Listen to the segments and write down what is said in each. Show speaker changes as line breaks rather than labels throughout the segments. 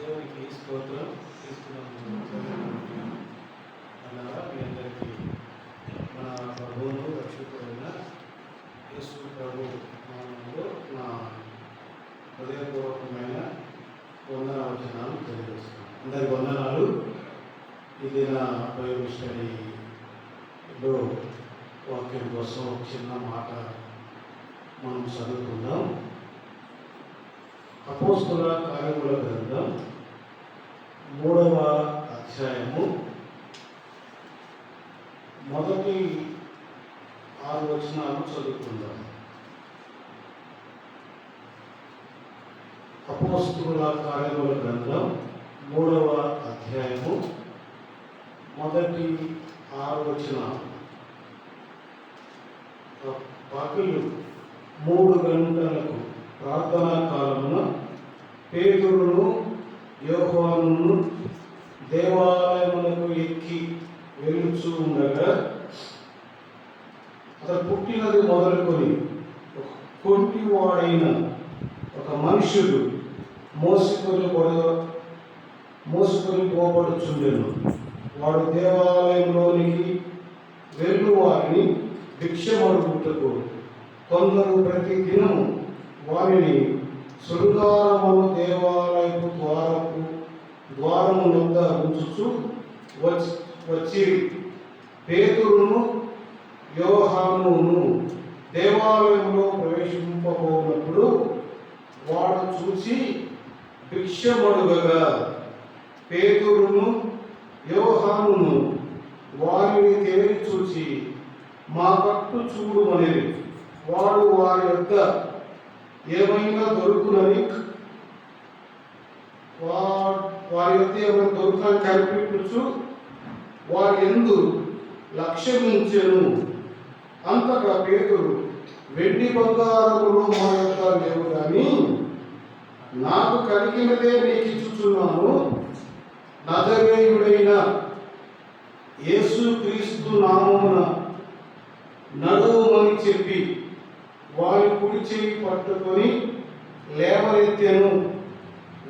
దేవునికి స్తోత్రం ఇస్తున్నాము. అలా మీ అందరికీ మన ప్రభువును రక్షకుడైన యేసు ప్రభు నామములో నా హృదయపూర్వకమైన వందనాలు తెలియజేస్తున్నాను. అందరి వందనాలు. ఇది నా బైబిల్ స్టడీలో వాక్యం కోసం ఒక చిన్న మాట మనం చదువుకుందాం. అపోస్తుల కార్యముల గ్రంథం 3వ అధ్యాయము మొదటి 6 వచనాలు చదువుకుందాం. అపోస్తుల కార్యముల గ్రంథం 3వ అధ్యాయము మొదటి 6 వచనాలు. పగలు 3 గంటలకు ప్రార్థనా కాలమున పేతురును యోహానును దేవాలయములకు ఎక్కి వెలుచు ఉండగా అతను పుట్టినది మొదలుకొని కొంటివాడైన ఒక మనుషుడు మోసుకొని పోబడుచుండెను. వాడు దేవాలయంలోనికి వెళ్ళు వారిని భిక్షమడుగుటకు కొందరు ప్రతి దినము వారిని శృంగారమును దేవాలయపు ద్వారము వద్ద ఉంచుచు వచ్చి పేతురును యోహానును దేవాలయంలో ప్రవేశింపబోనప్పుడు వాడు చూసి భిక్షమడుగగా పేతురును యోహానును వారిని తేరి చూచి మా కట్టు చూడుమనేది. వాడు వారి యొక్క ఏమైనా దొరుకునని కనిపించు వారి యందు లక్ష్యమించెను. అంతటా పేతురు వెండి బంగారములు మా యొక్క లేవు కానీ నాకు కలిగినదే నీకు ఇచ్చుచున్నాను. నజరేయుడైన యేసుక్రీస్తు నామమున నడువమని చెప్పి వారి కుడి చెయ్యి పట్టుకొని లేవనెత్తెను.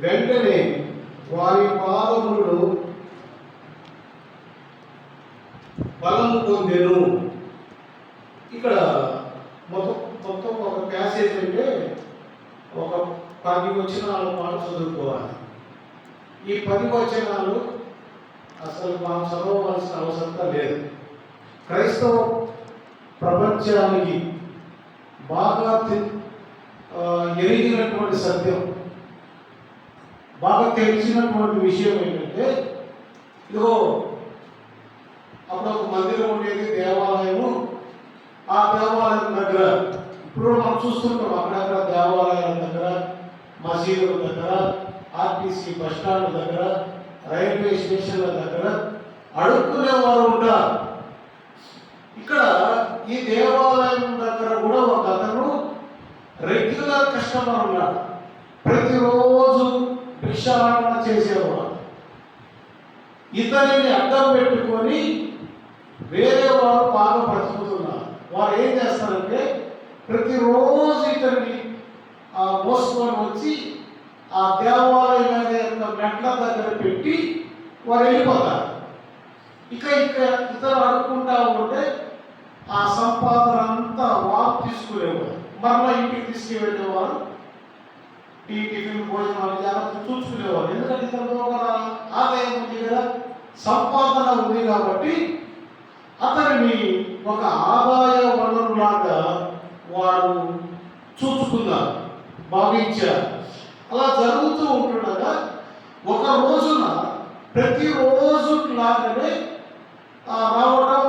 వెంటనే వారి పాదములు బలము పొందెను. ఇక్కడ మొత్తం ఒక ప్యాసేజ్ అంటే ఒక 10 వచనాలు పాటు చదువుకోవాలి. ఈ 10 వచనాలు అసలు మనం చదవవలసిన అవసరం లేదు. క్రైస్తవ ప్రపంచానికి బాగా ఎరిగినటువంటి సత్యం, బాగా తెలిసినటువంటి విషయం ఏంటంటే, ఇదిగో అప్పుడు ఒక మందిరం ఉండేది, దేవాలయము. ఆ దేవాలయం దగ్గర ఇప్పుడు మనం చూస్తుంటాం, అక్కడక్కడ దేవాలయాల దగ్గర, మసీదుల దగ్గర, ఆర్టీసీ బస్ స్టాండ్ దగ్గర, రైల్వే స్టేషన్ల దగ్గర అడుక్కునేవారు ఉంటారు. ఇక్కడ ఈ దేవాలయం దగ్గర కూడా ఒక అతను రెగ్యులర్ కస్టమర్ ఉన్నాడు. ప్రతిరోజు భిక్షాటన చేసేవాడు. ఇతనిని అడ్డం పెట్టుకొని వేరే వారు బాగా బ్రతుకుతున్నారు. వారు ఏం చేస్తారంటే ప్రతిరోజు ఇతన్ని మోసుకొని వచ్చి ఆ దేవాలయం యొక్క మెట్ల దగ్గర పెట్టి వారు వెళ్ళిపోతారు. ఇక ఇతరు అడుక్కుంటా ఉంటే ఆ సంపాదన అంతా వారు తీసుకునేవారు. మరలా ఇంటికి తీసుకువెళ్ళేవారు. టిఫిన్ భోజనాలు జాగ్రత్త చూసుకునేవారు. ఎందుకంటే ఇతరులో ఒక ఆదాయం ఉంది కదా, సంపాదన ఉంది కాబట్టి అతనిని ఒక ఆదాయ వనరులాగా వారు చూసుకున్నారు, భావించారు. అలా జరుగుతూ ఉంటుండగా ఒక రోజున ప్రతిరోజు లాగానే రావడం,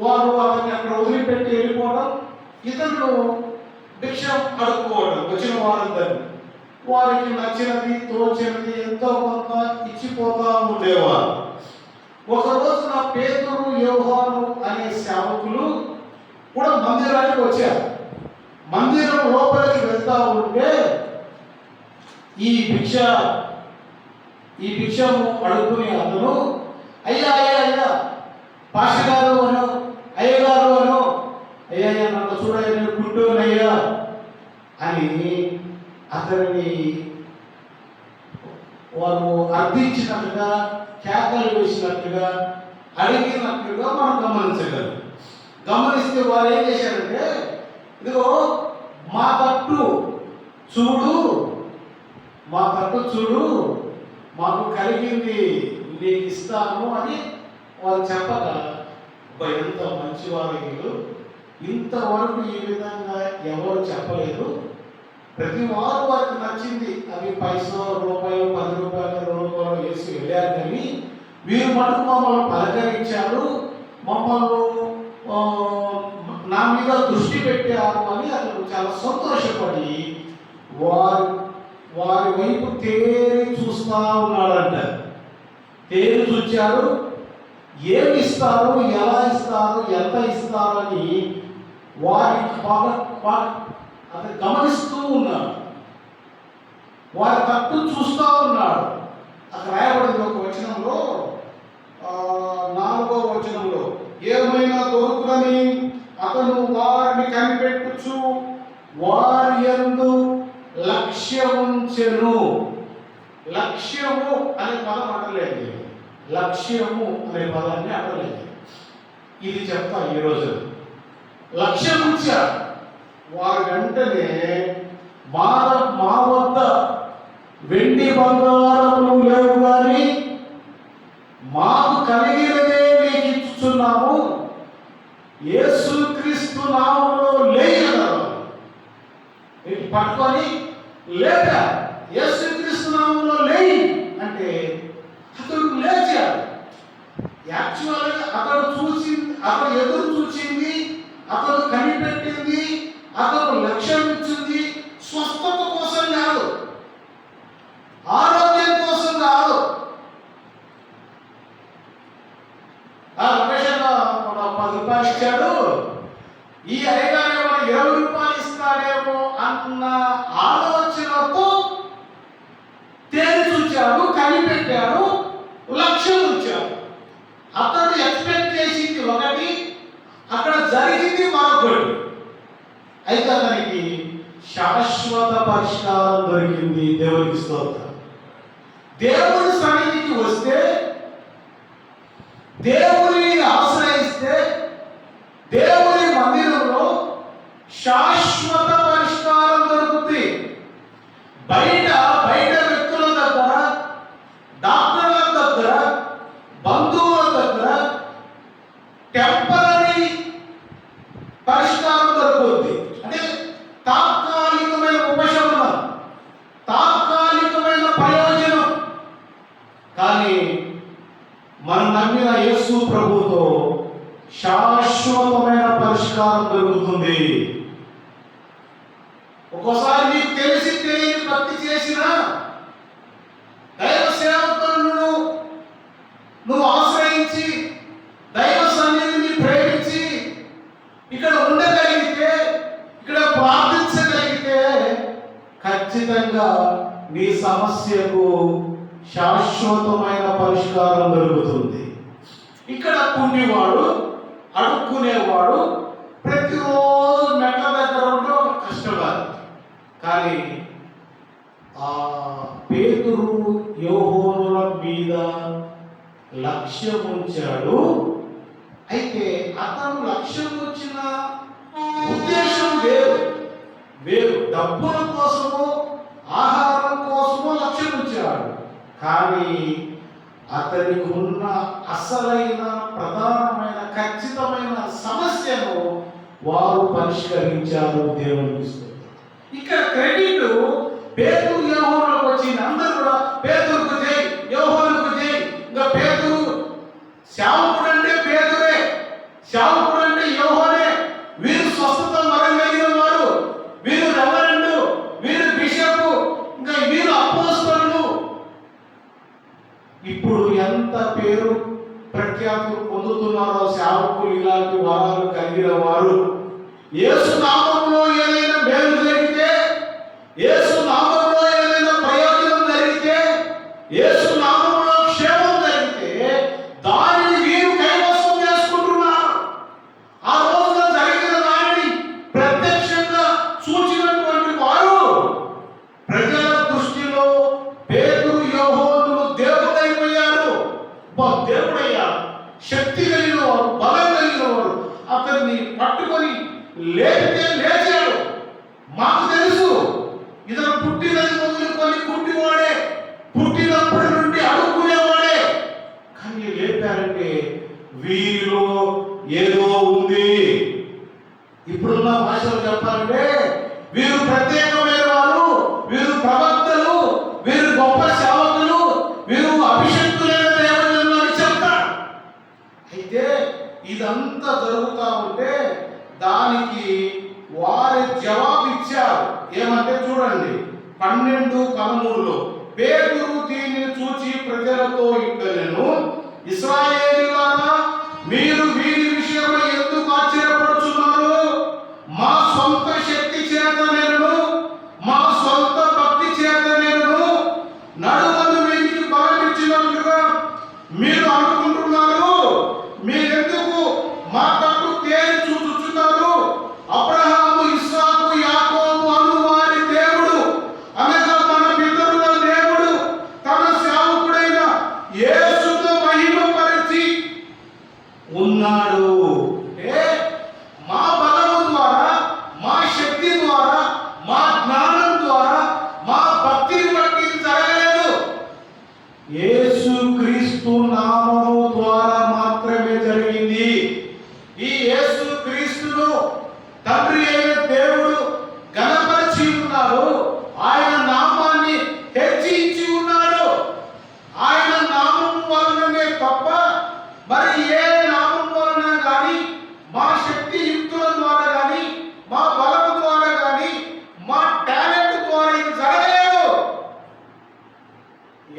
వారు అతన్ని అక్కడ వదిలిపెట్టి వెళ్ళిపోవడం, ఇతరులు భిక్ష అడుక్కోవడం. వచ్చిన వారందరినీ వారికి నచ్చినది తోచినది ఎంతో కొంత ఇచ్చిపోతా ఉండేవారు. ఒక రోజున పేతురు యోహాను అనే సేవకులు కూడా మందిరానికి వచ్చారు. మందిరం లోపలికి వెళ్తా ఉంటే ఈ భిక్షము అడుక్కునే అతను అయ్యా పాస్టర్ గారు అను, అయ్యగారు అను, అయ్యా నన్ను చూడయ్యా, నేను గుంటూరునయ్యా అని అతనిని వారు అర్థించినట్టుగా, కేకలు వేసినట్టుగా, అడిగినట్టుగా మనం గమనించగలం. గమనిస్తే వారు ఏం చేశారంటే, ఇదిగో మా తట్టు చూడు, మా తట్టు చూడు, మాకు కలిగింది నీకు ఇస్తాను అని వారు చెప్పగా, ఎంత మంచివారు వీళ్ళు, ఇంతవరకు ఈ విధంగా ఎవరు చెప్పలేదు. ప్రతి వారు వారికి నచ్చింది, అవి పైసా, రూపాయలు, 10 రూపాయలు, 2 రూపాయలు వేసి వెళ్ళారు. కానీ వీరు మటుకు మమ్మల్ని పలకరించారు, మమ్మల్ని నా మీద దృష్టి పెట్టారు అని అతను చాలా సంతోషపడి వారి వైపు తేరి చూస్తా ఉన్నాడంట. తేరి చూచాడు, ఏమి ఇస్తారు, ఎలా ఇస్తారు, ఎంత ఇస్తారు అని వారికి అతను గమనిస్తూ ఉన్నాడు. వారి తట్టు చూస్తూ ఉన్నాడు. అక్కడ రాయబడింది ఒక వచనంలో, 4వ వచనంలో, ఏమైనా దొరుకుదని అతను వారిని కనిపెట్టుచు వారి యందు లక్ష్యముంచెను. లక్ష్యము అనే పదం అనలేదు, లక్ష్యము అనే పదాన్ని అనలేదు. ఇది చెప్తా ఈరోజు. లక్ష్యముంచారు. వారు వెంటనే మా వద్ద వెండి బంగారములు లేవు, కానీ మాకు కలిగినదే నీకు ఇచ్చుచున్నాము, యేసుక్రీస్తు నామములో లేయగలరు. వీటిని పట్టుకొని లేక యేసుక్రీస్తు నామములో లేయి అంటే అతడు లేచాడు. యాక్చువల్గా అతడు ఎదురు చూసింది, అతడు కనిపెట్టింది, అతడు లక్ష్యం ఇచ్చింది స్వస్థత కోసం కాదు, ఆరోగ్యం కోసం కాదు. రమేష్ 10 రూపాయలు ఇచ్చాడు, ఈ అయ్యగారు 20 రూపాయలు ఇస్తాడేమో అన్న ఆలోచనతో తేరి చూచాడు, కనిపెట్టాడు, లక్ష్యం ఉంచాడు. అతడు ఎక్స్పెక్ట్ చేసింది ఒకటి, అక్కడ జరిగింది మరొకటి. అయితే అతనికి శాశ్వత పరిష్కారం దొరికింది. దేవునికి స్తోత్రం. దేవుని సన్నిధికి వస్తే, దేవుని ఆశ్రయిస్తే, దేవుని మందిరంలో శాశ్వత పరిష్కారం దొరుకుతుంది. బయట వ్యక్తుల దగ్గర, డాక్టర్ల దగ్గర, బంధువుల దగ్గర టెంపరీ పరిష్కారం దొరుకుతుంది. అంటే తాత్కాలికమైన ఉపశమనం, తాత్కాలికమైన ప్రయోజనం. కానీ మనం నమ్మిన యేసు ప్రభుతో శాశ్వతమైన పరిష్కారం దొరుకుతుంది. ఒక్కోసారి నీకు తెలిసి తెలియని భక్తి చేసిన దైవ సేవకులను నువ్వు ఆశ్రయించి, దైవ సన్నిధిని ప్రేమించి ఇక్కడ ఉండగలిగితే, ఇక్కడ ప్రార్థించగలిగితే ఖచ్చితంగా నీ సమస్యకు శాశ్వతమైన పరిష్కారం దొరుకుతుంది. ఇక్కడ పుణ్యవాడు, అడుక్కునేవాడు ప్రతిరోజు మెట్ల దగ్గర ఉండే ఒక కష్టవాది. కానీ ఆ పేతురు యోహోనుల మీద లక్ష్యం ఉంచాడు. అయితే అతను లక్ష్యం వచ్చిన ఉద్దేశం వేరు, డబ్బుల కోసమో ఆహారం కోసమో లక్ష్యం ఉంచాడు. కానీ అతనికి ఉన్న అసలైన ప్రధానమైన ఖచ్చితమైన సమస్యను వారు పరిష్కరించారు. దేవునికి స్తోత్రం. ఇక్కడ క్రెడిట్ పేతురు యోహోనులకు వచ్చింది. అందరూ కూడా పేతురుకు జై, యోహోనుకు జై. ఇంకా పేతురు సేవకుడు అంటే పేతురే, సేవకుడు అంటే యోహోనే. వీరు స్వస్థత మరగలిగిన వారు, వీరు రెవరెండు, వీరు బిషప్, ఇంకా వీరు అపోస్తలులు. ఇప్పుడు ఎంత పేరు ప్రఖ్యాతులు పొందుతున్నారో సేవకులు, ఇలాంటి వరాలు కలిగిన వారు. యేసు నామములో ఏదైనా మేలు జరిగితే, యేసు నామములో ఏదైనా ప్రయోజనం జరిగితే, యేసు నామములో క్షేమం జరిగితే దానిని వీరు కైవసం చేసుకుంటున్నారు. ఆ రోజున జరిగిన దానిని ప్రత్యక్షంగా చూచినటువంటి వారు ప్రజల దృష్టిలో పేతురు యోహోను అతన్ని పట్టుకొని లేపితే లేచాడు. మాకు తెలుసు ఇతను పుట్టినది మొదలుకొని పుట్టివాడే, పుట్టినప్పటి నుండి అడుక్కునేవాడే. కానీ లేపారంటే వీరిలో ఏదో ఉంది. ఇప్పుడున్న భాషలో చెప్పాలంటే వీరు ప్రత్యేకమైన వారు, వీరు ప్రవక్తలు, వీరు గొప్ప సేవకులు, వీరు అభిషక్తులైన దేవజనులు అని చెప్తారు. అయితే ఇదంతా జరుగుతూ ఉంటే దానికి వారి జవాబు ఇచ్చారు. ఏమంటే చూడండి 12:13 పేతురు దీనిని చూచి ప్రజలతో ఇట్లనెను, ఇశ్రాయేలీయులారా, మీరు వీరి విషయమై ఎందుకు ఆశ్చర్యపడుచున్నారు? మా సొంత శక్తి చేత నేను, మా సొంత భక్తి చేత నేను నడుమను వీరికి బలమిచ్చినట్లుగా మీరు అనుకుంటున్నారు. మీరెందుకు మా తట్టు తేరి చూచుచున్నారు? అబ్రహాము, ఇస్సాకు, యాకోబు అను వారి దేవుడు, అనగా మన పితరుల దేవుడు తన సేవకుడైన యేసుతో మహిమపరిచి ఉన్నాడు. మా బలము ద్వారా, మా శక్తి ద్వారా, మా జ్ఞానం ద్వారా, మా భక్తిని బట్టి జరగలేదు. యేసుక్రీస్తు నామము ద్వారా మాత్రమే జరిగింది. ఈ యేసుక్రీస్తును తండ్రి అయిన దేవుడు ఘనపరిచి ఉన్నాడు. ఆయన నామాన్ని హెచ్చించి ఉన్నాడు. ఆయన నామం వలననే తప్ప మరి ఏ నామం వలన కానీ, మా శక్తి యుక్తుల ద్వారా కానీ, మా బలం ద్వారా కానీ, మా టాలెంట్ ద్వారా ఇది జరగలేదు.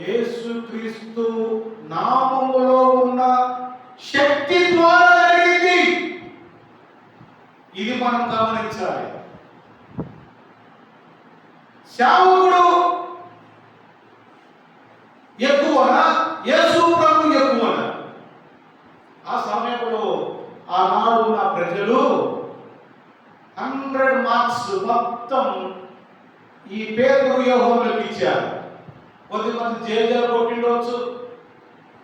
యేసుక్రీస్తు నామములో ఉన్న శక్తి ద్వారా జరిగింది. ఇది మనం గమనించాలి. సేవకుడు ఎక్కువనా, యేసు ప్రభు ఎక్కువనా? ఆ సమయంలో ఆనాడు ఉన్న ప్రజలు 100 మార్క్స్ మొత్తం ఈ పేతురు యోహోనులకు ఇచ్చారు. కొద్దిమంది జేజలు కొట్టిండవచ్చు,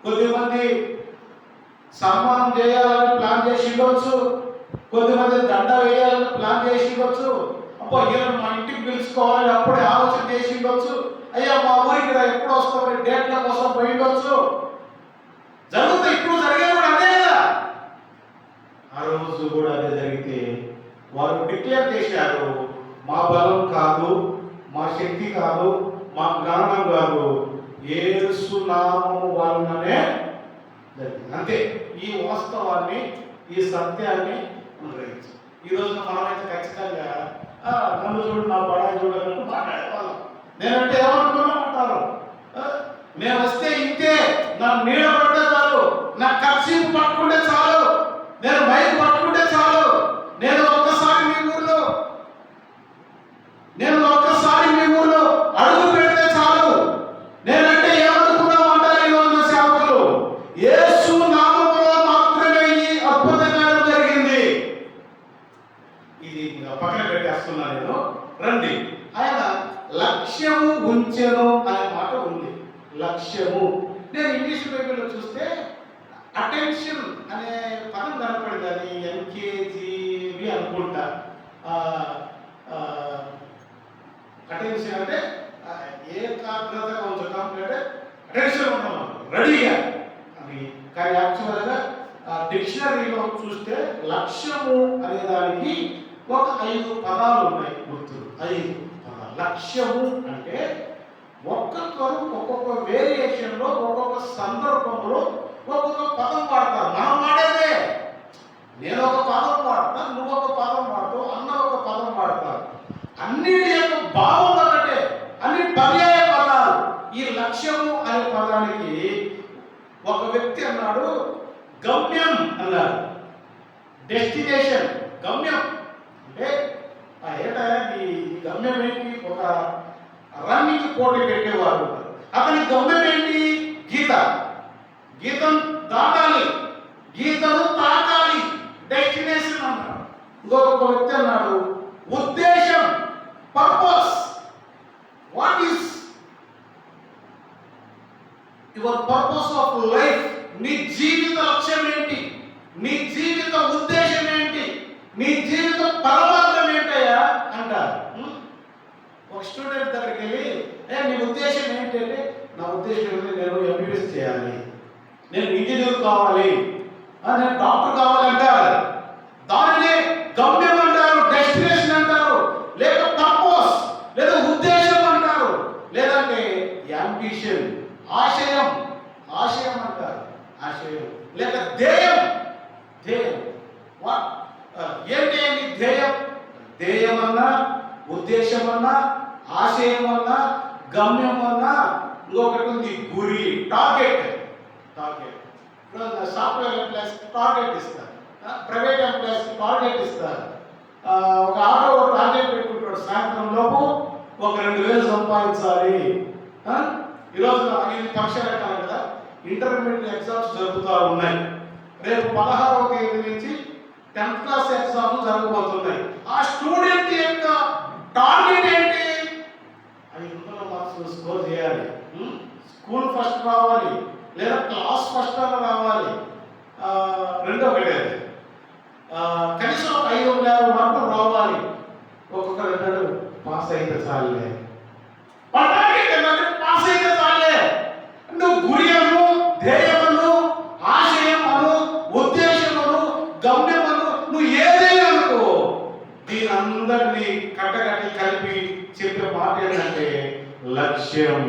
కొద్దిమంది సన్మానం చేయాలని ప్లాన్ చేసి ఉండొచ్చు, కొద్దిమంది దండ వేయాలని ప్లాన్ చేసి ఉండొచ్చు. అబ్బో ఈయన మా ఇంటికి పిలుచుకోవాలని అప్పుడే ఆలోచన చేసి ఉండొచ్చు. అయ్యా మా ఊరికి ఎప్పుడు వస్తామని డేట్ల కోసం పోయి ఉండొచ్చు. జరుగుతుంది, ఇప్పుడు జరిగేది కూడా అదే కదా. ఆ రోజు కూడా అదే జరిగితే వారు డిక్లేర్ చేశారు, మా బలం కాదు, మా శక్తి కాదు, మా జ్ఞానం కాదు, యేసు నామము వలననే జరిగింది. అంతే. ఈ వాస్తవాన్ని, ఈ సత్యాన్ని గ్రహించాం. ఈ రోజున మనమైతే ఖచ్చితంగా నన్ను చూడు, నా బడాయి చూడాలంటూ మాట్లాడేవాళ్ళం. నేనంటే ఏమనుకున్నామంటారు? నేను వస్తే ఇంతే, నా నీడ పడితే చాలు, నా కర్చీపు పట్టుకుంటే చాలు, నేను మైక్ పట్టుకుంటే చాలు, నేను ఒక్కసారి మీ ఊర్లో అడుగు పెడితే చాలు, నేనంటే ఏమనుకున్నామంటారు ఈ రోజున సేవకులు? యేసు నామములో మాత్రమే ఈ అద్భుత కార్యం జరిగింది. ఇది పక్కన పెట్టేస్తున్నా నేను. రండి, ఆయన లక్ష్యము ఉంచెను అనే మాట ఉంది. లక్ష్యము, నేను ఇంగ్లీష్ బైబిల్లో చూస్తే అటెన్షన్ అనే పదం కనపడింది. అది ఎన్కేజీవి అనుకుంటా. అటెన్షన్ అంటే ఏకాగ్రతగా ఉంచడం, అంటే అటెన్షన్ ఉన్నాం రెడీగా అని. కానీ యాక్చువల్గా డిక్షనరీలో చూస్తే లక్ష్యము అనే దానికి ఒక 5 పదాలు ఉన్నాయి, గుర్తులు. 5 పదాలు. లక్ష్యము అంటే ఒక్కొక్కరు ఒక్కొక్క వేరియేషన్లో, ఒక్కొక్క సందర్భంలో ఒక్కొక్క పదం వాడతారు. మనం వాడేదే. నేను ఒక పదం వాడతా, నువ్వు ఒక పదం వాడతావు, అన్న ఒక పదం వాడతారు. అన్నిటి యొక్క భావం ఒకటే, అన్ని పర్యాయ పదాలు. ఈ లక్ష్యము అనే పదానికి ఒక వ్యక్తి అన్నాడు గమ్యం అన్నాడు. డెస్టినేషన్, గమ్యం అంటే ఏటా ఈ గమ్యం ఏంటి? ఒక రన్నింగ్ పోటీ పెట్టేవాడు, అతని గమ్యం ఏంటి? గీత. గీతం దాటాలి, గీతను తాకాలి, డెస్టినేషన్ అన్నాడు. ఇంకొక వ్యక్తి అన్నాడు ఉద్దేశం, purpose. What is your purpose of life? నీ జీవిత లక్ష్యం ఏంటి? నీ జీవిత ఉద్దేశం ఏంటి? నీ జీవితం పరమార్థం ఏంటయ్యా అంటారు. ఒక స్టూడెంట్ దగ్గరికి వెళ్ళి నీ ఉద్దేశం ఏంటంటే, నా ఉద్దేశం నేను ఎంబీబీఎస్ చేయాలి, నేను ఇంజనీర్ కావాలి, నేను డాక్టర్ కావాలంటారు. దానినే గమ్యం అంటారు, డెస్టినేషన్ అంటారు, లేక పర్పస్ లేదా ఉద్దేశం అంటారు, లేదంటే యాంబిషన్ ఆశయం అంటారు, ఆశయం లేక ధ్యేయం. ఏంటి ధ్యేయం? ధ్యేయం అన్నా, ఉద్దేశం అన్నా, ఆశయం అన్నా, గమ్యం అన్నా, ఇంకొకటి ఉంది గురి, టార్గెట్. సాఫ్ట్వేర్ ఎంప్లాయీస్ టార్గెట్ ఇస్తారు, ప్రైవేట్ ఎంప్లాయీస్ టార్గెట్ ఇస్తారు. ఒక ఆటో టార్గెట్ పెట్టుకుంటాడు, సాయంత్రం లోపు ఒక 2000 సంపాదించాలి. ఈరోజు ఇది పరీక్ష రకాలు కదా, ఇంటర్మీడియట్ ఎగ్జామ్స్ జరుగుతూ ఉన్నాయి. రేపు 16వ తేదీ నుంచి 10th క్లాస్ ఎగ్జామ్స్ జరగబోతున్నాయి. ఆ స్టూడెంట్ యొక్క టార్గెట్ ఏంటి? 500 మార్క్స్ స్కోర్ చేయాలి, స్కూల్ ఫస్ట్ రావాలి, లేదా క్లాస్ ఫస్ట్ రావాలి. రెండో ఒకటే, కనీసం 550 మార్కులు రావాలి. ఒక్కొక్కరు అంటాడు పాస్ అయితే చాలే, పాస్ అయితే చాలే. నువ్వు గురి అను, ధ్యేయమను, ఆశయమను, ఉద్దేశమను, గమ్యమను, నువ్వు ఏదైనా అనుకో, దీని అందరినీ కట్టగట్టి కలిపి చెప్పే మాట ఏంటంటే లక్ష్యం.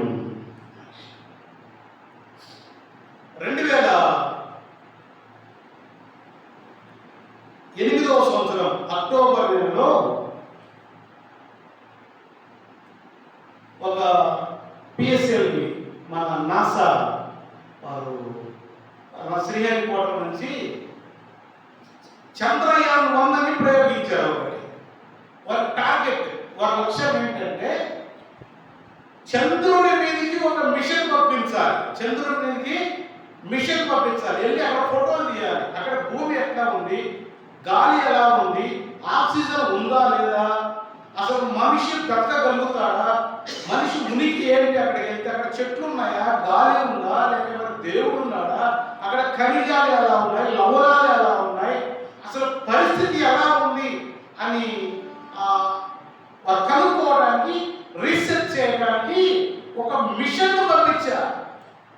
2008వ సంవత్సరం అక్టోబర్ నెలలో ఒక పిఎస్ఎల్వి మన నాసా వారు శ్రీహరికోట నుంచి చంద్రయాన్ 1 ప్రయోగించారు. వారి టార్గెట్, వారి లక్ష్యం ఏంటంటే చంద్రుడి మీదకి ఒక మిషన్ పంపించాలి. చంద్రుడి మీదకి మిషన్ పంపించాలి, వెళ్ళి అక్కడ ఫోటోలు తీయాలి. అక్కడ భూమి ఎట్లా ఉంది, గాలి ఎలా ఉంది, ఆక్సిజన్ ఉందా లేదా, అసలు మనిషి బ్రతకగలుగుతాడా, మనిషి ఉనికి ఏంటి, అక్కడికి వెళ్తే అక్కడ చెట్లు ఉన్నాయా, గాలి ఉందా, లేకపోతే దేవుడు ఉన్నాడా, అక్కడ ఖనిజాలు ఎలా ఉన్నాయి, లవణాలు ఎలా ఉన్నాయి, అసలు పరిస్థితి ఎలా ఉంది అని కనుక్కోవడానికి, రీసెర్చ్ చేయడానికి ఒక మిషన్ పంపించారు.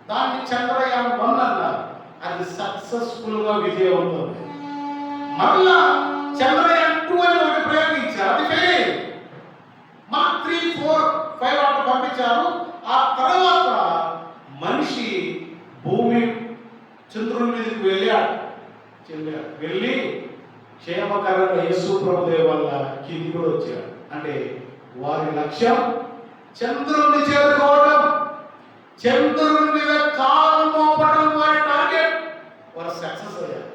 దాన్ని చంద్రయాన్ 1 అన్నారు. అది సక్సెస్ఫుల్ గా విజయవంతం. మళ్ళా చంద్రయాన్ 2 అని ఒకటి ప్రయోగించారు, అది ఫెయిల్. మార్క్ 3, 4, 5 అట్లా పంపించారు. ఆ తర్వాత మనిషి భూమి చంద్రుడి మీదకి వెళ్ళి క్షేమకరంగా యేసు ప్రభుదేవ వల్ల కింది కూడా వచ్చాడు. అంటే వారి లక్ష్యం చంద్రుడిని చేరుకోవడం, చంద్రుడి మీద కాలు మోపడం వారి టార్గెట్. వారు సక్సెస్ అయ్యారు.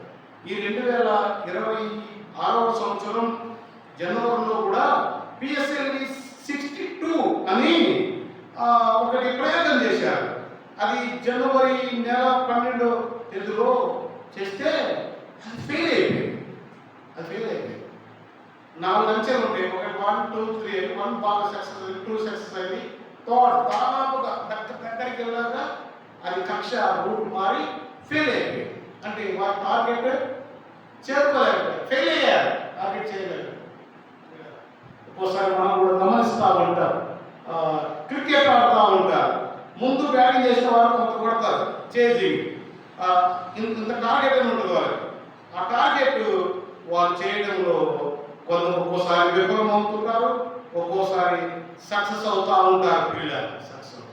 ఈ 2026వ సంవత్సరం జనవరిలో కూడా పిఎస్ఎల్వి 62 అని ఒకటి ప్రయోగం చేశారు. అది జనవరి నెల 12వ తేదీలో చేస్తే అది ఫెయిల్ అయిపోయింది. 4 అంచెలు ఉంటాయి. ఒకటి 1, 2, 3 1 బాగా సక్సెస్ అయింది, 2 సక్సెస్ అయింది, దాదాపుగా దగ్గరికి వెళ్ళాక అది కక్ష రూట్ మారి ఫెయిల్ అయిపోయింది. అంటే వారి టార్గెట్ చేరుకోలేకపోయారు, ఫెయిల్ అయ్యారు, టార్గెట్ చేయలేదు. ఒక్కోసారి మనం కూడా గమనిస్తూ ఉంటాం, క్రికెట్ ఆడుతూ ఉంటారు, ముందు బ్యాటింగ్ చేసిన వారు కొంత కొడతారు, చేజింగ్ ఇంత టార్గెట్ అని ఉంటుంది వాళ్ళకి. ఆ టార్గెట్ వాళ్ళు చేయడంలో ఒక్కోసారి విఫలమవుతుంటారు, ఒక్కోసారి సక్సెస్ అవుతూ ఉంటారు పిల్లలు. సక్సెస్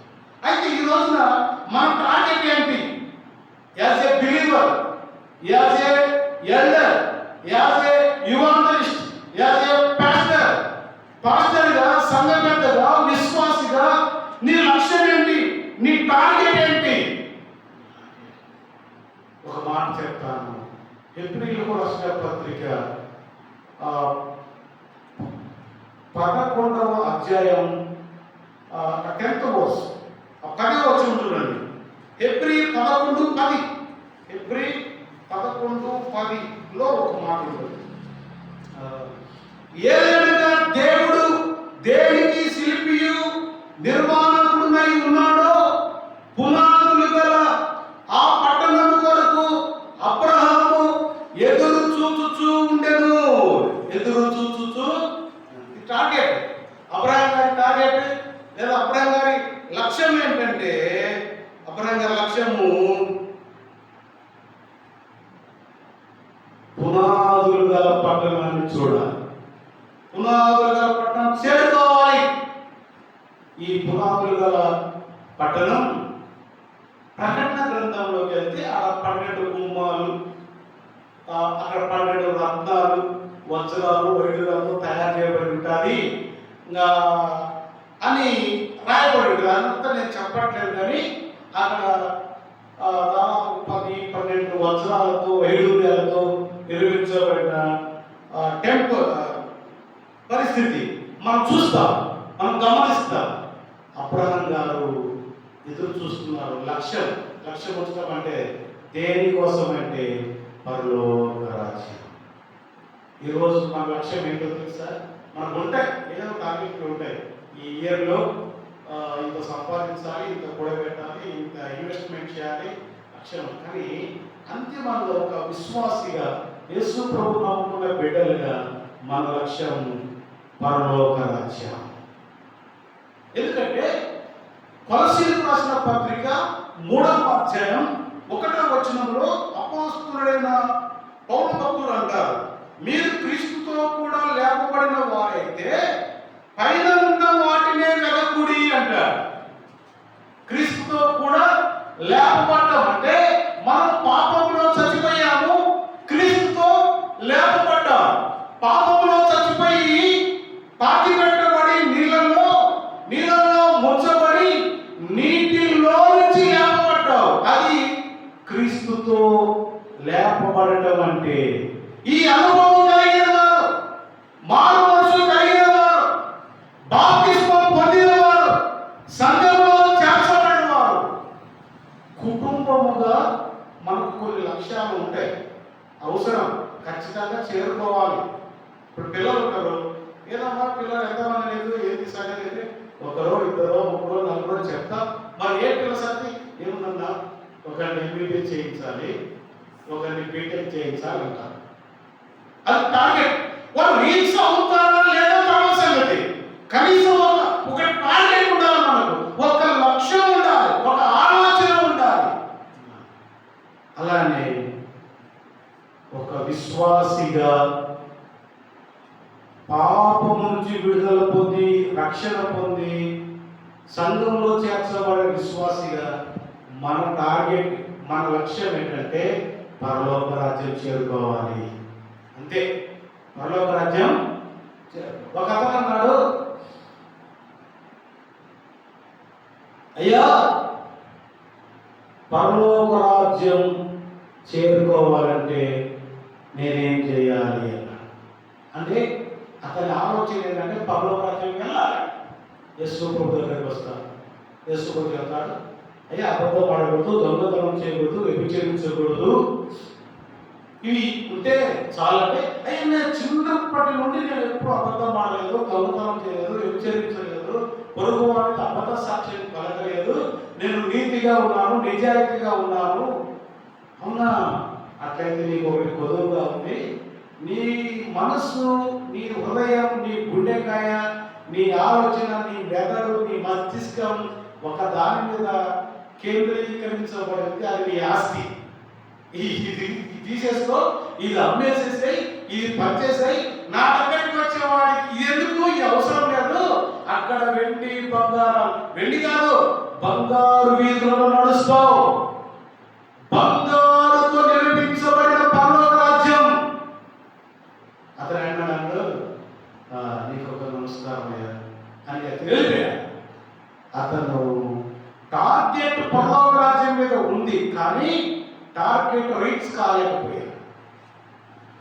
అయితే ఈ రోజున మన టార్గెట్ ఏంటి? As a believer, as a elder, as a evangelist, as a పాస్టర్గా, సంఘ పెద్దగా, విశ్వాసిగా నీ లక్ష్యం ఏంటి? నీ టార్గెట్ ఏంటి? ఒక మాట చెప్తాను. ఏప్రిల్ రాష్ట్ర పత్రిక 11వ అధ్యాయం 10th వర్స్ 10వ వచనం చూడండి. ఏప్రిల్ 11:10లో ఒక మాట ఉంటుంది. ఏదైనా దేవుడు దేనికి శిల్పియు నిర్మాణకుడునై ఉన్నాడో పునాదులు గల ఆ పట్టణం కొరకు అబ్రహాము ఎదురు చూచుచూ ఉండెను. ఏంటంటే అబ్రహాం గారి లక్ష్యము పునాదులు గల పట్టణాన్ని చూడాలి, పునాదులు గల పట్టణం చేరుకోవాలి. ఈ పునాదులు గల పట్టణం ప్రకటన గ్రంథంలోకి వెళ్తే ఆ 12 గుమ్మాలు, అక్కడ 12 రత్నాలు, వజ్రాలు, వైడూర్యాలతో తయారు చేయబడి ఉంటుంది అని రాయబడి ఉంటుంది. అదంతా నేను చెప్పట్లేదు, కానీ అక్కడ దాదాపు 10-12 వజ్రాలతో, వైడూర్యాలతో నిర్మించబడిన టెంపుల్ పరిస్థితి మనం చూస్తాం, మనం గమనిస్తాం. అబ్రహాం గారు ఎదురు చూస్తున్నారు. లక్ష్యం వచ్చడం అంటే దేనికోసం అంటే పరలోక రాజ్యం. ఈరోజు మన లక్ష్యం ఏంటో తెలుసా? మనకు ఉంటాయి, ఏదో టార్గెట్లు ఉంటాయి. ఈ ఇయర్లో ఇంత సంపాదించాలి, ఇంత కూడబెట్టాలి, ఇంత ఇన్వెస్ట్మెంట్ చేయాలి లక్ష్యం. కానీ అంతిమంగా ఒక విశ్వాసిగా, యేసు ప్రభు నమ్ముకున్న బిడ్డలుగా మన లక్ష్యం పరలోక రాజ్యం. ఎందుకంటే కొలస్సీయులకు రాసిన పత్రిక 3వ అధ్యాయం 1వ వచనంలో అపోస్తలుడైన పౌలు భక్తుడు అంటారు, మీరు క్రీస్తుతో కూడా లేపబడిన వారైతే పైన ఉన్న వాటినే వెదకుడి అంటారు. క్రీస్తుతో కూడా లేపబడ్డం అంటే మనం పాపంలో చచ్చిపోయాము, క్రీస్తుతో లేపబడ్డాం. పాపంలో చచ్చిపోయి పాతి పెట్టబడి నీళ్ళలో ముంచబడి నీటిలో నుంచి లేపబడ్డావు. అది క్రీస్తుతో లేపబడటం అంటే. ఈ అనుభవం కలిగిన వారు, మారు మనసు కలిగిన వారు, బాప్తిస్మం పొందిన వారు, సంఘంలో చేర్చబడిన వారు, కుటుంబముగా మనకు కొన్ని లక్ష్యాలు ఉంటాయి, అవసరం, ఖచ్చితంగా చేరుకోవాలి. ఇప్పుడు పిల్లలు ఉంటారు, ఏదమ్మా పిల్లలు ఎంతమంది లేదు, ఏంటి సంగతి అయితే 1, 2, 3, 4 చెప్తా. మరి ఏ పిల్లల సంగతి ఏముందన్నా, ఒకరిని ఎంబీబీఎస్ చేయించాలి, ఒకరిని బీటెక్ చేయించాలి అంటారు. అది టార్గెట్. వాళ్ళు రీచ్ అవుతారా లేదా తర్వాత సంగతి. కనీసం ఒక టార్గెట్ ఉండాలి, మనకు ఒక లక్ష్యం ఉండాలి, ఒక ఆలోచన ఉండాలి. అలానే ఒక విశ్వాసిగా పాపము నుంచి విడుదల పొంది, రక్షణ పొంది, సంఘంలో చేర్చబడే విశ్వాసిగా మన టార్గెట్, మన లక్ష్యం ఏంటంటే పరలోక రాజ్యం చేరుకోవాలి. అంతే, పరలోక రాజ్యం. ఒక అతను అన్నాడు, అయ్యా పరలోక రాజ్యం చేరుకోవాలంటే నేనేం చేయాలి అన్నాడు. అంటే అతని ఆలోచన ఏంటంటే పరలోక రాజ్యం వెళ్ళాలి. యేసు ప్రభు దగ్గరికి వస్తాడు. యేసు ప్రభు చెప్తాడు, అయ్యా అబద్ధం ఆడకూడదు, దొంగతనం చేయకూడదు, వ్యభిచరించకూడదు, ఇవి ఉంటే చాలంటే. అయ్యా నేను చిన్నప్పటి నుండి నేను ఎప్పుడు అబద్ధం ఆడలేదు, దొంగతనం చేయలేదు, వ్యభిచరించలేదు, పొరుగు వారికి అబద్ధ సాక్ష్యం కలగలేదు, నేను నీతిగా ఉన్నాను, నిజాయితీగా ఉన్నాను. అవునా? అట్లయితే నీకు ఒకటి కొదువుగా ఉంది. నీ మనస్సు, నీ హృదయం, నీ గుండెకాయ, నీ ఆలోచన, నీ మెదడు, నీ మస్తిష్కం ఒక దాని మీద కేంద్రీకరించబడింది. అది నీ ఆస్తి. ఇది తీసేసుకో, ఇది అమ్మేసేసాయి, ఇది పనిచేసాయి, నా దగ్గరికి వచ్చేవాడికి ఇది ఎందుకు, ఇది అవసరం లేదు. అక్కడ వెండి బంగారం, వెండి కాదు బంగారు వీధులలో నడుస్తావు. బంగారుతో నిర్మించబడిన పరలోక రాజ్యం. అతను అన్నాడు, నీకు ఒక నమస్కారం అయ్యా అని తెలియదు. అతను టార్గెట్ పరలోక రాజ్యం మీద ఉంది, కానీ టార్గెట్ రీచ్ కాలేకపోయాడు.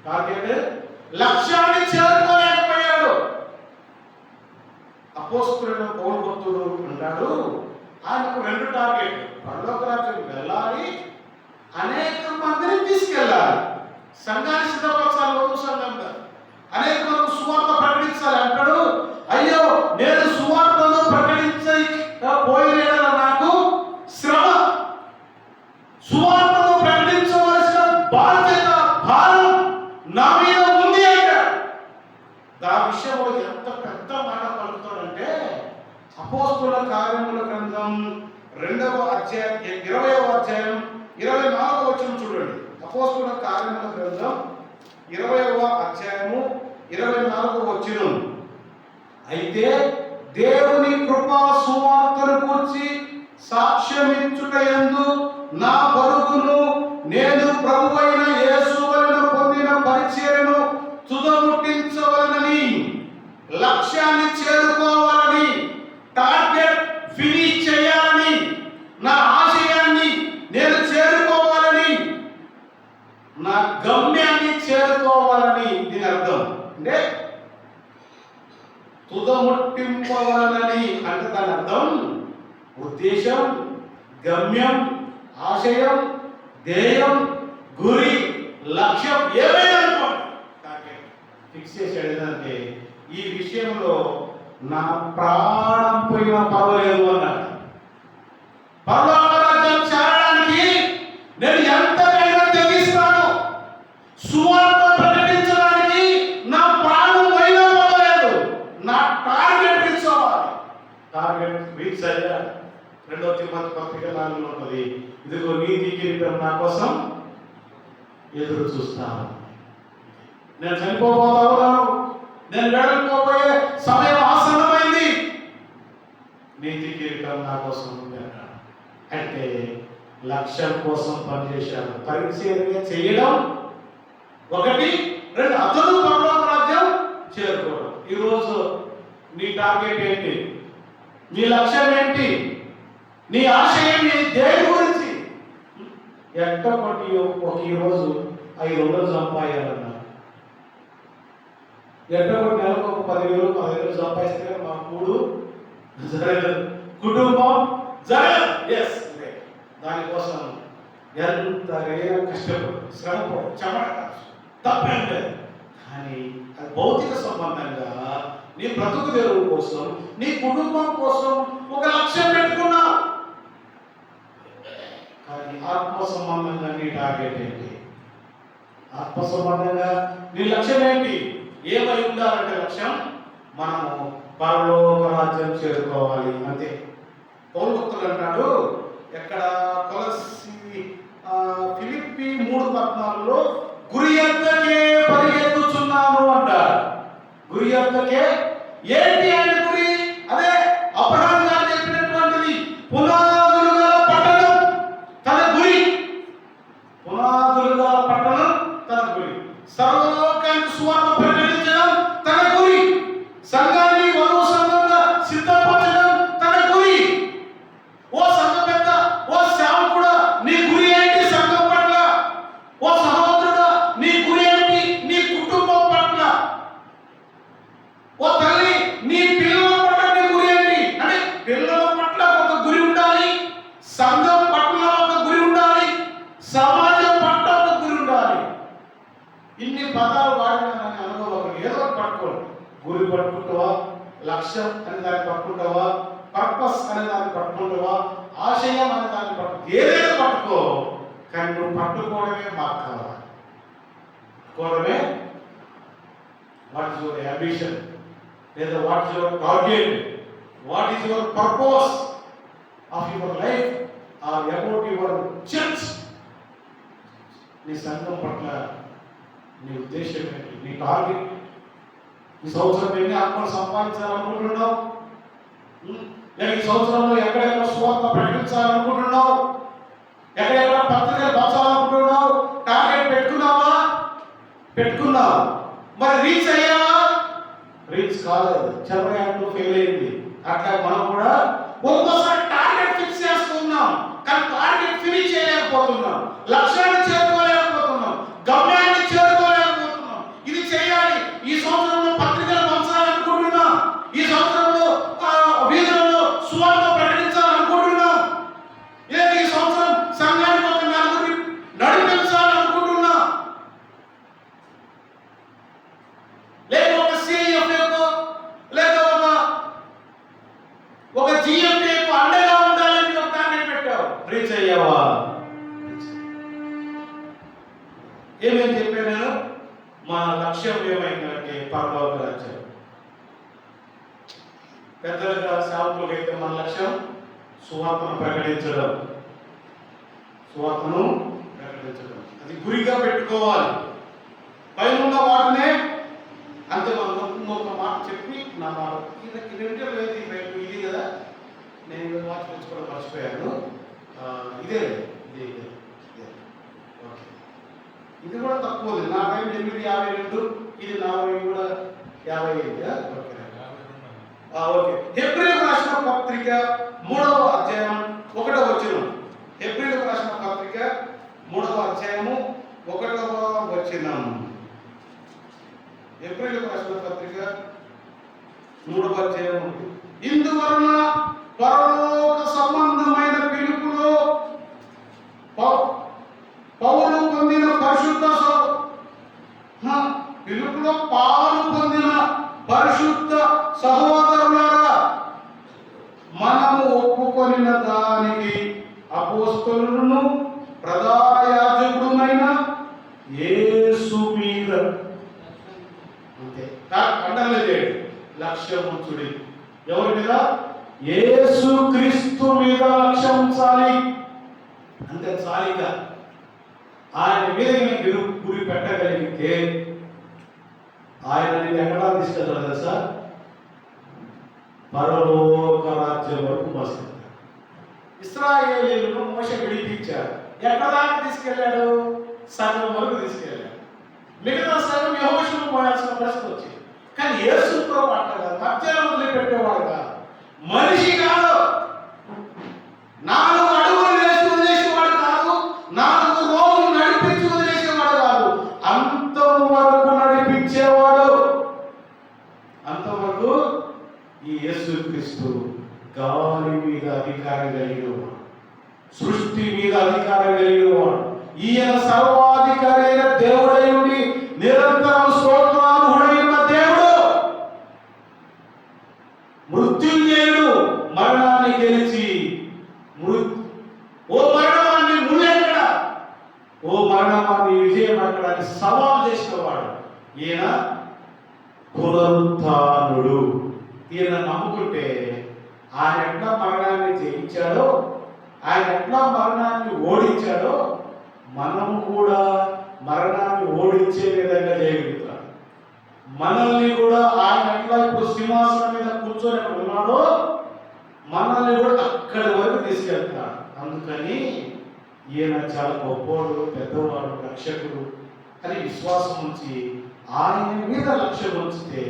టార్గెట్ లక్ష్యాన్ని చేరుకోలేకపోయాడు. అపోస్తలుడైన పౌలు భక్తుడు అంటాడు, ఆయనకు 2 టార్గెట్. పరలోక రాజ్యం వెళ్ళాలి, అనేక మందిని తీసుకెళ్ళాలి, సంఘాన్ని సిద్ధపరచాలి, వధువు సంఘంగా అనేక మంది సువార్త ప్రకటించాలి అంటాడు. అయ్యో నేను సువార్తను ప్రకటించకపోయిన నాకు శ్రమ, సువార్తను ప్రకటించవలసిన బాధ్యత, భారం నా మీద ఉంది అంటాడు. ఆ విషయంలో ఎంత పెద్ద మాట పలుకుతాడంటే అపోస్తలుల కార్యముల గ్రంథం 20వ అధ్యాయం 24వ వచనం చూడండి. అపోస్తలుల కార్యముల గ్రంథం 20వ అధ్యాయము 24వ వచనం. అయితే దేవుని కృపా సువార్తను గూర్చి సాక్ష్యమిచ్చుటయందు నా పరుగును నేను ప్రభువైన యేసు వలన పొందిన పరిచర్యను తుదముట్టించవలనని, లక్ష్యాన్ని చేరుకోవాలని, టార్గెట్ ఫినిష్ చేయాలని, నా ఆశయాన్ని నేను చేరుకోవాలని, నా గమ్యాన్ని చేరుకోవాలని. దీని అర్థం అంటే తుదముట్టింపవాలని అంటే దాని అర్థం ఉద్దేశం, గమ్యం, ఆశయం, ధ్యేయం, గురి, లక్ష్యం ఏమైనా ఫిక్స్ చేసేది అంటే ఈ విషయంలో నా ప్రాణం పోయినా పర్వాలేదు అన్నాడు. పరలోక రాజ్యం చేరడానికి నేను ఎంతకైనా తెగిస్తాను. సువార్త ప్రకటించడానికి నా ప్రాణం పోయినా పర్వాలేదు. నా టార్గెట్ రీచ్ అవ్వాలి. టార్గెట్ రీచ్ అయ్యా 2వ తిమోతి పత్రిక 4లో ఉంటుంది. ఇదిగో నీతి కిరీటం నా కోసం ఎదురు చూస్తాను. నేను చనిపోబోతా ఉన్నాను. నేను వెళ్ళకపోయే సమయం ఆసన్నమైంది. నీతి కిరీటం నా కోసం ఉంది అన్నాడు. అంటే లక్ష్యం కోసం పనిచేశాడు. పరిచర్య చేయడం ఒకటి, 2 అతను పరలోక రాజ్యం చేరుకోవడం. ఈరోజు నీ టార్గెట్ ఏంటి? నీ లక్ష్యం ఏంటి? నీ ఆశయం దేని గురించి? ఎక్కడి ఒక ఈరోజు 500 సంపాదించాలన్నా, ఎక్కడి నెలకు ఒక 10,000 15,000 సంపాదిస్తే మా కూడు జరగదు, కుటుంబం జరగదు. ఎస్, దానికోసం ఎంతగా కష్టపడు, శ్రమపడు, చెమట తప్పేం లేదు. కానీ అది భౌతిక సంబంధంగా నీ బ్రతుకు తెరువు కోసం, నీ కుటుంబం కోసం ఒక లక్ష్యం పెట్టుకున్నావు. కానీ ఆత్మ సంబంధంగా నీ టార్గెట్ ఏంటి? ఆత్మ సంబంధంగా నీ లక్ష్యం ఏంటి? ఏమై ఉండాలంటే లక్ష్యం మనము పరలోక రాజ్యం చేరుకోవాలి అంతే. పౌలు భక్తుడు అంటాడు ఎక్కడ ఫిలిప్పీ 3:14లో గురి ఎద్దకే పరిగెత్తుచున్నాను అంటాడు. గురి ఎద్దకే ఏంటి ఆయన గురి? అదే అబ్రహాం గారు చెప్పినటువంటిది పునాదులు గల పట్టణం తన గురి. పునాదులు గల పట్టణం తన గురి. సర్వలోకానికి సువార్త ప్రకటించడం తన గురి. సంఘాన్ని వధువు సంఘంగా సిద్ధపరచడం తన గురి. ఓ సంఘ పెద్ద, ఓ సేవకుడా, నీ గురి ఏంటి సంఘం పట్ల? ఓ సహోదరుడా, నీ గురి ఏంటి నీ కుటుంబం పట్ల? ఓ తల్లి, నీ పిల్లల పట్ల నీ గురి ఏంటి? అంటే పిల్లల పట్ల ఒక గురి ఉండాలి, సంఘం పట్ల ఒక గురి ఉండాలి, సమాజం పట్ల ఒక గురి ఉండాలి. ఇన్ని పదాలు వాడినానని అనుభవం ఏదో పట్టుకోండి. గురి పట్టుకుంటావా? లక్ష్యం అనే దాన్ని పట్టుకుంటావా? పర్పస్ అనే దాన్ని పట్టుకుంటావా? ఆశయం అనే దాన్ని పట్టుకో. ఏదైనా పట్టుకో, కానీ నువ్వు పట్టుకోవడమే మాకు కావాలి. పట్టుకోవడమే. వాట్ ఈస్ యువర్ అంబిషన్, లేదా what is your target, what is your purpose of your life or about your church? నీ సంఘం పట్ల నీ ఉద్దేశం ఏంటి? నీ టార్గెట్? ఈ సంవత్సరం ఎన్ని ఆత్మలు సంపాదించాలనుకుంటున్నావు? లేక ఈ సంవత్సరంలో ఎక్కడెక్కడ సువార్త ప్రకటించాలనుకుంటున్నావు? ఎక్కడెక్కడ పత్రికలు పంచాలనుకుంటున్నావు? టార్గెట్ పెట్టుకున్నావా? పెట్టుకున్నావు. మరి రీచ్ అయ్యావా? రీచ్ కాలేదు. చంద్రయాన్ ఫెయిల్ అయింది. అట్లా మనం కూడా ఒక్కోసారి టార్గెట్ ఫిక్స్ చేసుకున్నాం, కానీ టార్గెట్ ఫినిష్ చేయలేకపోతున్నాం, లక్ష్యాన్ని చేరుకోలేకపోతున్నాం, గమ్యాన్ని చేరుకోలేకపోతున్నాం. ఇది చేయాలి. ఈ సంవత్సరంలో పత్రికలు పంచాలనుకుంటున్నాం, ఈ సంవత్సరంలో వీధులలో సువార్త ప్రకటించాలనుకుంటున్నాం, లేదా ఈ సంవత్సరం సంఘానికి ఒక నలుగురిని నడిపించాలనుకుంటున్నాం, లేదా ఒక సిఎఫ్ఏకో లేదా ఒక జిఎఫ్ఏకో అండగా ఉండాలని ఒక టార్గెట్ పెట్టావు. రీచ్ అయ్యావా? ఏమేమి చెప్పాను నేను? మా లక్ష్యం ఏమైందంటే పరలోక రాజ్యం. పెద్దలుగా సేవకులకు అయితే మన లక్ష్యం సువార్తను ప్రకటించడం, అది గురిగా పెట్టుకోవాలి. పైన ఉన్న వాటినే అంతే. మనం ఇంకొక మాట చెప్పి నా మాట ఇది కదా, నేను వాచ్ తెచ్చుకోవడం మర్చిపోయాను. ఇదే ఓకే, ఇది కూడా తక్కువ. నా టైం 8:52, ఇది నా కూడా 55. ఓకే. హెబ్రీయులకు రాసిన పత్రిక 3వ అధ్యాయం 1వ వచనం. హెబ్రీయులకు రాసిన పత్రిక 3వ అధ్యాయము 1వ వచనం. హెబ్రీయులకు రాసిన పత్రిక 3వ అధ్యాయము. ఇందువలన పరలోక సంబంధమైన పిలుపులో పౌలు పొందిన పిలుపులో పాలు పొందిన పరిశుద్ధ సహోదరులారా, మనము ఒప్పుకొనిన దానికి అపోస్తలులను ప్రధాన యాజకుడుమైన యేసు మీద అంతే పండగలే లక్ష్యం ఉంచుడి. ఎవరి మీద? యేసు క్రీస్తు మీద లక్ష్యం ఉంచాలి. అంతే చాలిగా ఆయన మీద గురి పెట్టగలిగితే ఆయన ఎక్కడా తీసుకెళ్తారు తెలుసా? పరలోక రాజ్యం వరకు మోసుకెళ్తారు. ఇశ్రాయేలీయులను మోషే విడిపించారు. ఎక్కడ దాకా తీసుకెళ్ళాడు? సగం వరకు తీసుకెళ్ళాడు. మిగతా సగం యెహోషువకు పోయాల్సిన పరిస్థితి వచ్చింది. కానీ యేసు ప్రభు అంటారు, మధ్యలో వదిలిపెట్టేవాడు కాదు, మనిషి కాదు, 4 అడుగులు వేసి వదిలేసేవాడు కాదు, 4 రోజులు నడిపించి వదిలేసేవాడు కాదు, అంతవరకు నడిపించేవాడు. అంతవరకు ఈ యేసుక్రీస్తు గాలి మీద అధికారం కలిగినవాడు, సృష్టి మీద అధికారం కలిగినవాడు. ఈయన సర్వాధికారి అయిన దేవుడైన నిరంతరం స్తోత్రార్హుడైన దేవుడు, మృత్యుంజయుడు, మరణాన్ని గెలిచి ఓ మరణాన్ని నువ్వెక్కడ, ఓ మరణాన్ని విజయం అక్కడ సవాల్ చేసినవాడు. ఈయన పునరుత్థానుడు. ఈయన నమ్ముకుంటే ఆయన ఎట్లా మరణాన్ని జయించాడో, ఆయన ఎట్లా మరణాన్ని ఓడించాడో, మనం కూడా మరణాన్ని ఓడించే విధంగా చేయగలుగుతాం. మనల్ని కూడా ఆయన ఎట్లా ఇప్పుడు సింహాసనం మీద కూర్చొని ఉన్నాడో, మనల్ని కూడా అక్కడి వరకు తీసుకెళ్తాడు. అందుకని ఈయన చాలా గొప్పవాడు, పెద్దవాడు, రక్షకుడు అని విశ్వాసం ఉంచి ఆయన మీద లక్ష్యం ఉంచితే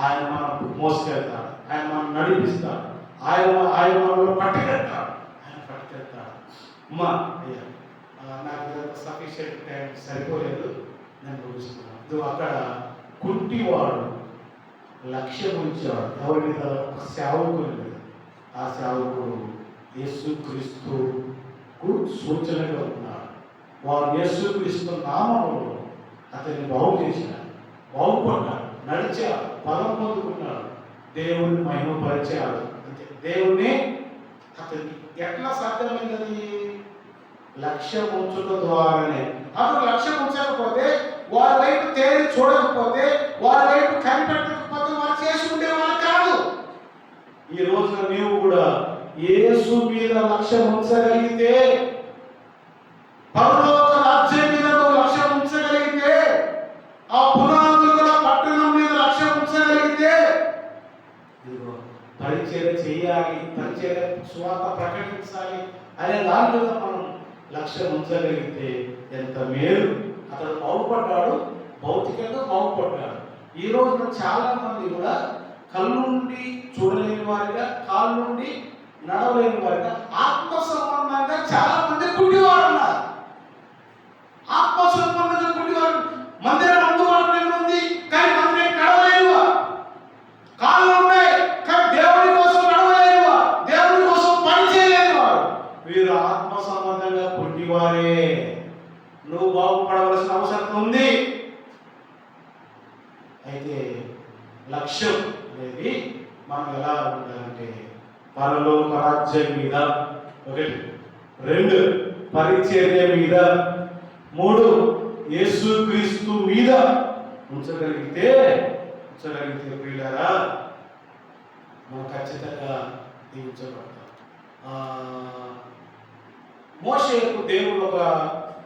ఆయన మనం మోసుకెళ్తాడు, ఆయన మనం నడిపిస్తాడు, ఆయన మనలో పట్టుకెళ్తాడు. అమ్మా అయ్యా, నాకు సఫిషియెంట్ టైం సరిపోలేదు, నేను ముగిస్తున్నాను. అక్కడ కుంటివాడు లక్ష్యం ఉంచాడు ఎవరి మీద? ఒక సేవకుని మీద. ఆ సేవకుడు యేసుక్రీస్తుకు సూచనగా ఉన్నాడు. వారు యేసుక్రీస్తు నామములో అతన్ని బాగు చేశాడు, బాగుపడ్డాడు, నడిచాడు, బలం పొందుకున్నాడు, దేవుని మహిమపరిచాడు. అంతే. దేవుణ్ణి అతనికి ఎట్లా సాధ్యమైనది? లక్ష్యం ఉంచడం ద్వారానే. అతను లక్ష్యం ఉంచకపోతే, వారి వైపు తేరి చూడకపోతే, వారి వైపు కనిపెట్టకపోతే వారు చేసి ఉండేవారు కాదు. ఈ రోజున నీవు కూడా యేసు మీద లక్ష్యం ఉంచగలిగితే, పరలోక రాజ్యం మీద లక్ష్యం ఉంచగలిగితే, ఆ పునాదుల పట్టణం మీద లక్ష్యం ఉంచగలిగితే, పరిచయం చేయాలి, పరిచయం సువార్త ప్రకటించాలి అనే దాని మీద మనం లక్ష్యం ఉంచగలిగితే ఎంత మేలు. అతడు బాగుపడ్డాడు, భౌతికంగా బాగుపడ్డాడు. ఈ రోజున చాలా మంది కూడా కళ్ళుండి చూడలేని వారిగా, కాళ్ళ నుండి నడవలేని వారిగా, ఆత్మ సంబంధంగా చాలా మంది కుంటివారు ఉన్నారు. ఆత్మ సంబంధంగా కుంటివారు. మందిరం అందుబాటులో ఉంది, కానీ మందిరం నడవలేనివా. కాళ్ళు ఉన్నాయి, కానీ దేవుడి కోసం నడవలేనివా, దేవుడి కోసం పని చేయలేనివారు. వీరు ఆత్మ సంబంధంగా కుంటివారే. నువ్వు బాగుపడవలసిన అవసరం ఉంది. అయితే లక్ష్యం అనేది మనం ఎలా ఉండాలంటే, పరలోక రాజ్యం మీద 1, 2 పరిచర్య మీద, 3 యేసుక్రీస్తు మీద ఉంచగలిగితే ప్రియులారా, మనం ఖచ్చితంగా దీవించబడతాం. ఆ, మోషేకు దేవుడు ఒక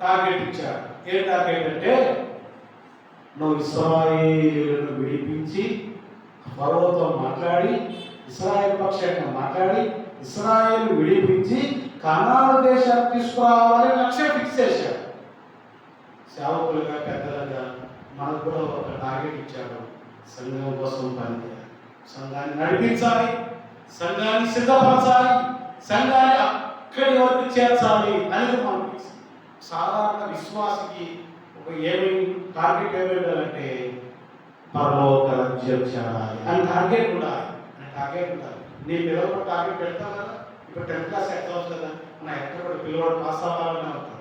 టార్గెట్ ఇచ్చాడు. ఏ టార్గెట్ అంటే, నువ్వు ఇశ్రాయేలును విడిపించి ఫరోతో మాట్లాడి, ఇశ్రాయేల్ పక్షంగా మాట్లాడి, ఇశ్రాయేల్ విడిపించి కనాను దేశాన్ని తీసుకురావాలని లక్ష్యం ఫిక్స్ చేశాడు. సేవకులుగా, పెద్దలుగా మనకు కూడా ఒక టార్గెట్ ఇచ్చాడు. సంఘం కోసం పనిచేయాలి, సంఘాన్ని నడిపించాలి, సంఘాన్ని సిద్ధపరచాలి, సంఘాన్ని అక్కడి వరకు చేర్చాలి అనేది మనకి సాధారణ విశ్వాసికి ఒక ఏమేమి టార్గెట్ ఏమైందంటే, పరలోక రాజ్యం చేరాలి అని టార్గెట్ ఉండాలి. నీ పిల్లలకు టార్గెట్ పెడతావు కదా. ఇప్పుడు 10th క్లాస్ ఎగ్జామ్స్ కదా, నా ఎక్కడ కూడా పిల్లవాడు పాస్ అవ్వాలని అవుతాడు.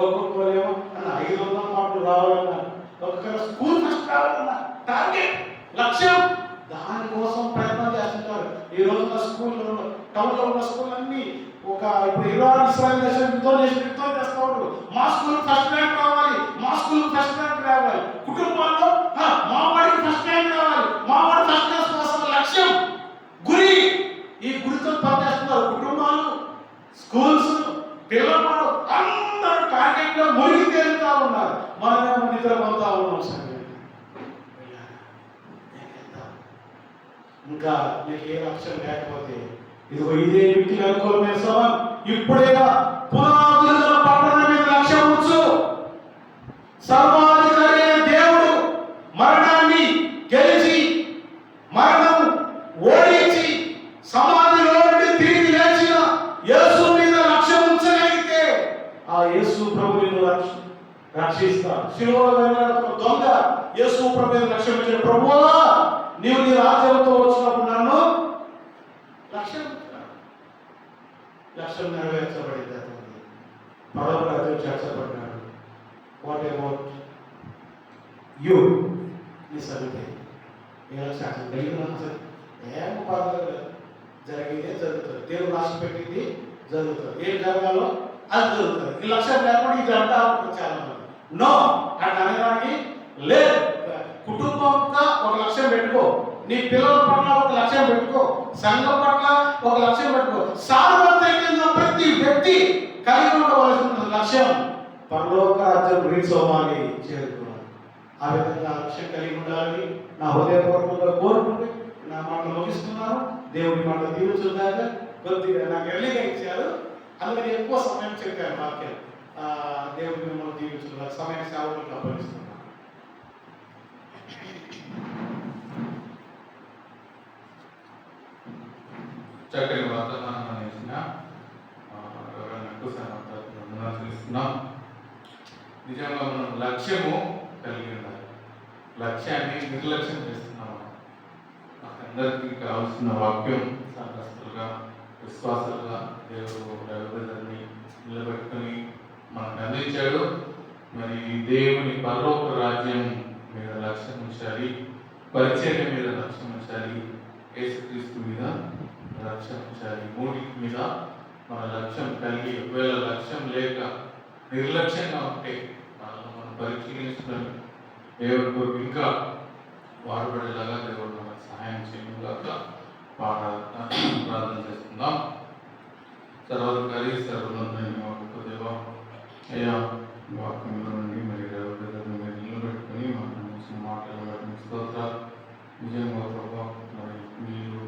ఒక్కొక్కరేమో అన్న 500 మార్కులు రావాలన్నా, ఒక్కొక్కరు స్కూల్ ఫస్ట్ రావాలన్నా టార్గెట్, లక్ష్యం, దానికోసం ప్రయత్నం చేస్తుంటారు. ఈ రోజున స్కూల్లో టౌన్లో ఉన్న స్కూల్ అన్ని ఒక ఇప్పుడు ఇరాన్ ఇస్రాయల్ దేశం యుద్ధం చేస్తూ ఉంటారు. మా స్కూల్ ఫస్ట్ ర్యాంక్ రావాలి, మా స్కూల్ ఫస్ట్ ర్యాంక్ రావాలి. కుటుంబాల్లో మా వాడికి ఫస్ట్ ర్యాంక్ రావాలి, మా వాడి ఫస్ట్ క్లాస్ కోసం లక్ష్యం, గురి. ఈ గురితో పనిచేస్తున్నారు కుటుంబాలు, స్కూల్స్, పిల్లలు అందరూ టార్గెట్ లో మునిగి తేలుతా ఉన్నారు. మనమేమో నిద్రపోతా ఉన్నాం. ఇంకా నీకు ఏ లక్ష్యం లేకపోతే ఇదిగో ఇదే వీటికి అనుకూలమైన సమయం. ఇప్పుడేగా పునాదుల పట్టణ మీద లక్ష్యం ఉంచు. సర్వాధికారి అయిన దేవుడు మరణాన్ని గెలిచి, మరణం ఓడించి, సమాధిలో నుండి తిరిగి లేచిన యేసు మీద లక్ష్యం ఉంచగలిగితే ఆ యేసు ప్రభు నిన్ను రక్షిస్తాడు. శిలువలో వేలాడుతున్న దొంగ యేసు ప్రభు మీద లక్ష్యం ఉంచిన, ప్రభువా నీవు నీ రాజ్యంతో వచ్చినప్పుడు నన్ను లక్ష్యం నెరవేర్చబడింది. పరమ రాజ్యం చేర్చబడినాడు. What about you? నీ సరిగ్గా ఏ లక్ష్యం కలిగిన ఏం పర్వాలేదు, జరిగేదే జరుగుతుంది. దేవుడు రాసి పెట్టింది జరుగుతుంది. ఏం జరగాలో అది జరుగుతుంది. ఈ లక్ష్యం లేకుండా ఇది అంటా ఉంటుంది చాలా మంది. నో అని అనడానికి లేదు. కుటుంబంగా ఒక లక్ష్యం పెట్టుకో, నీ పిల్లల పట్ల ఒక లక్ష్యం పెట్టుకో, సంఘం పట్ల ఒక లక్ష్యం పెట్టుకో. సార్వత్రికంగా ప్రతి వ్యక్తి కలిగి ఉండవలసిన లక్ష్యం పరలోక రాజ్యం రీచ్ అవ్వాలి, చేరుకోవాలి. ఆ విధంగా లక్ష్యం కలిగి ఉండాలని నా హృదయపూర్వకంగా కోరుకుంటే నా మాటలు ముగిస్తున్నాను. దేవుడి మాటలు దీవించుగాక. కొద్దిగా నాకు ఎర్లీగా ఇచ్చారు, అందుకని ఎక్కువ సమయం చెప్పారు వాక్యం. దేవుడి మిమ్మల్ని దీవించుగాక. సమయం సేవకులకు అప్పగిస్తున్నాను.
చక్కని వాతావరణం అనేసిన తెలుస్తున్నాం. నిజంగా మనం లక్ష్యము కలిగి ఉండాలి. లక్ష్యాన్ని నిర్లక్ష్యం చేస్తున్నాము. అందరికీ కావాల్సిన వాక్యం సంఘస్థులుగా, విశ్వాసాలుగా దేవుడు రవిని నిలబెట్టుకుని మనకు అందించాడు. మరి దేవుని పరలోక రాజ్యం మీద లక్ష్యం ఉంచాలి, పరిచర్య మీద లక్ష్యం ఉంచాలి, యేసుక్రీస్తు మీద లక్ష్యం ఉంచాలి. మూడింటి మీద మన లక్ష్యం కలిగి, ఒకవేళ లక్ష్యం లేక నిర్లక్ష్యంగా ఉంటే మనల్ని మనం పరిశీలించుకొని దేవుడి కొరకు ఇంకా వాడబడేలాగా దేవుడు మనకు సహాయం చేయగా ప్రార్థన చేస్తున్నాం. సర్వాధికారి సర్వోన్నతుడైన మా గొప్ప దేవా, అయ్యా వాక్యంలో నుండి మరి మీరు నిలబెట్టుకొని మాకు మంచి మాటలు వాటిని స్తోత్రాలు. నిజంగా ప్రభావ మరి మీరు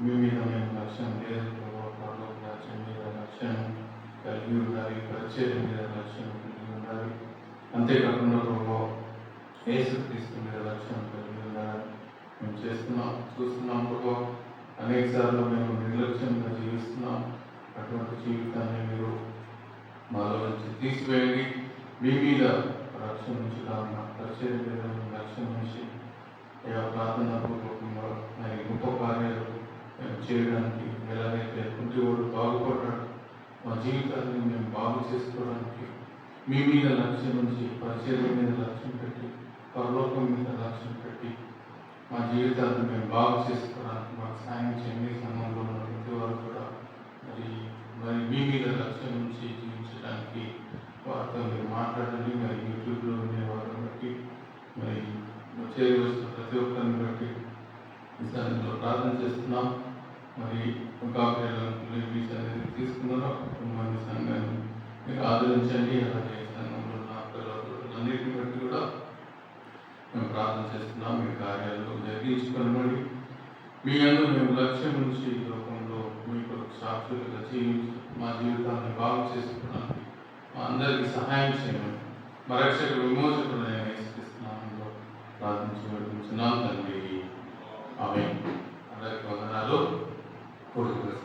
మీ మీద మేము లక్ష్యం లేదు ప్రభావ, పరలోక రాజ్యం మీద లక్ష్యం కలిగి ఉండాలి, పరిచర్య మీద లక్ష్యం కలిగి ఉండాలి. అంతేకాకుండా ప్రభావ యేసుక్రీస్తు మీద లక్ష్యం కలిగి ఉండాలి. మేము చూస్తున్నాం ప్రభావ, అనేక సార్లు మేము నిర్లక్ష్యంగా జీవిస్తున్నాం. అటువంటి జీవితాన్ని మీరు మాలో నుంచి తీసివేయండి. మీ మీద లక్ష్యం ఉంచుతామన్న పరిచర్య మీద లక్ష్యం నుంచి ప్రార్థన పూర్వకంగా మరి గొప్ప కార్యాలు చేయడానికి, ఎలాగైతే కుంటివాడు బాగుపడ్డాడు, మా జీవితాన్ని మేము బాగు చేసుకోవడానికి మీ మీద లక్ష్యం నుంచి, పరిచర్య మీద లక్ష్యం పెట్టి, పరలోకం మీద లక్ష్యం పెట్టి మా జీవితాన్ని మేము బాగు చేసుకోవడానికి మాకు సాయం చేయండి. సంఘంలో ఉన్న ప్రతి వారు కూడా మరి మీ మీద లక్ష్యం నుంచి జీవించడానికి వారితో మీరు మాట్లాడండి. మరి యూట్యూబ్లో ఉండే వారిని బట్టి, మరి చేరవలసిన ప్రతి ఒక్కరిని బట్టి ప్రార్థన చేస్తున్నాం. మరి ఇంకా తీసుకున్నారో ఆ కుటుంబాన్ని సంఘాన్ని మీరు ఆదరించండి. అలాగే సంఘంలో ఉన్న అన్నిటిని బట్టి కూడా మేము ప్రార్థన చేస్తున్నాం. మీ కార్యాలు జరిగించుకోనివ్వండి. మీ అందరూ మేము లక్ష్యం నుంచి ఈ లోకంలో మీకు సాక్షులుగా జీవించి మా జీవితాన్ని బాగు చేసుకోవడానికి మా అందరికీ సహాయం చేయమని మరక్షక విమోచకుడైన యేసుక్రీస్తునామములో ప్రార్థించి వేడుకుంటున్నాం తండ్రి. ఆమేన్. అందరికీ వందనాలు. కొడుకు